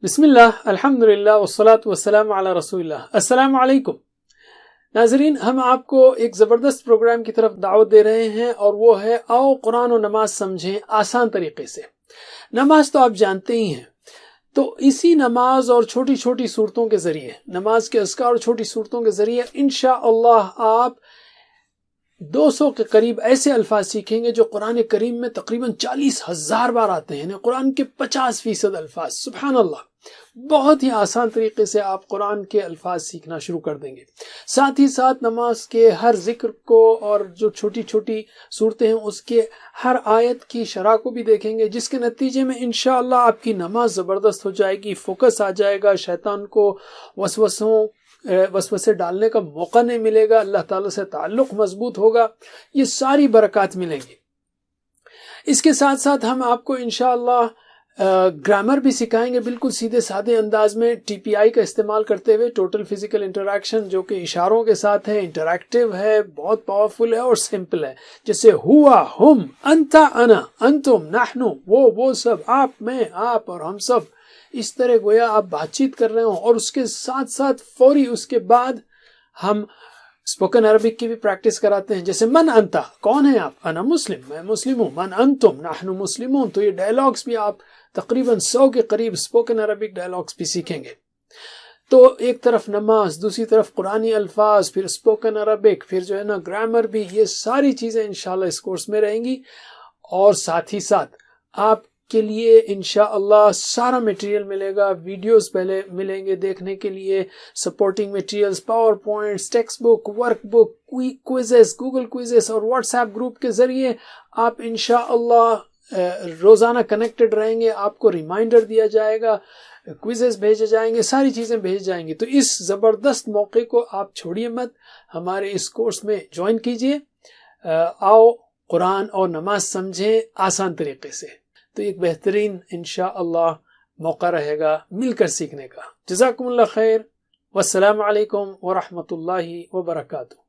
بسم اللہ الحمدللہ والصلاة والسلام علی رسول اللہ۔ السلام علیکم ناظرین، ہم آپ کو ایک زبردست پروگرام کی طرف دعوت دے رہے ہیں اور وہ ہے آؤ قرآن و نماز سمجھیں آسان طریقے سے۔ نماز تو آپ جانتے ہی ہیں، تو اسی نماز اور چھوٹی چھوٹی صورتوں کے ذریعے، نماز کے اذکار اور چھوٹی صورتوں کے ذریعے انشاءاللہ آپ 200 کے قریب ایسے الفاظ سیکھیں گے جو قرآن کریم میں تقریباً 40,000 بار آتے ہیں، یعنی قرآن کے 50% الفاظ۔ سبحان اللہ، بہت ہی آسان طریقے سے آپ قرآن کے الفاظ سیکھنا شروع کر دیں گے۔ ساتھ ہی ساتھ نماز کے ہر ذکر کو اور جو چھوٹی چھوٹی صورتیں ہیں اس کے ہر آیت کی شرح کو بھی دیکھیں گے، جس کے نتیجے میں انشاءاللہ آپ کی نماز زبردست ہو جائے گی، فوکس آ جائے گا، شیطان کو وسوسے ڈالنے کا موقع نہیں ملے گا، اللہ تعالیٰ سے تعلق مضبوط ہوگا، یہ ساری برکات ملیں گی۔ اس کے ساتھ ساتھ ہم آپ کو انشاءاللہ گرامر بھی سکھائیں گے، بالکل سیدھے سادے انداز میں، ٹی پی آئی کا استعمال کرتے ہوئے، ٹوٹل فزیکل انٹریکشن، جو کہ اشاروں کے ساتھ ہے، انٹریکٹیو ہے، بہت پاورفل ہے اور سمپل ہے، جیسے ہوا، ہم، انتا، انا، انتم، نحنو، وہ سب، آپ، میں، آپ اور ہم سب، اس طرح گویا آپ بات چیت کر رہے ہوں۔ اور اس کے ساتھ ساتھ فوری اس کے بعد ہم اسپوکن عربک کی بھی پریکٹس کراتے ہیں، جیسے من انتا، کون ہے آپ؟ انا مسلم، میں مسلم ہوں۔ من انتم، نحن مسلمون۔ تو یہ ڈائلاگس بھی آپ تقریباً 100 کے قریب اسپوکن عربک ڈائلاگس بھی سیکھیں گے۔ تو ایک طرف نماز، دوسری طرف قرآنی الفاظ، پھر اسپوکن عربک، پھر جو ہے نا گرامر بھی، یہ ساری چیزیں انشاءاللہ اس کورس میں رہیں گی۔ اور ساتھ ہی ساتھ آپ کے لیے انشاءاللہ سارا میٹیریل ملے گا، ویڈیوز پہلے ملیں گے دیکھنے کے لیے، supporting materials, power points, text book, work book, quizzes, Google quizzes اور واٹس ایپ گروپ کے ذریعے آپ انشاءاللہ روزانہ کنیکٹڈ رہیں گے، آپ کو ریمائنڈر دیا جائے گا، کوئزز بھیجے جائیں گے، ساری چیزیں بھیج جائیں گی۔ تو اس زبردست موقع کو آپ چھوڑیے مت، ہمارے اس کورس میں جوائن کیجئے۔ آؤ قرآن اور نماز سمجھیں آسان طریقے سے۔ تو ایک بہترین انشاءاللہ موقع رہے گا مل کر سیکھنے کا۔ جزاکم اللہ خیر، والسلام علیکم ورحمۃ اللہ وبرکاتہ۔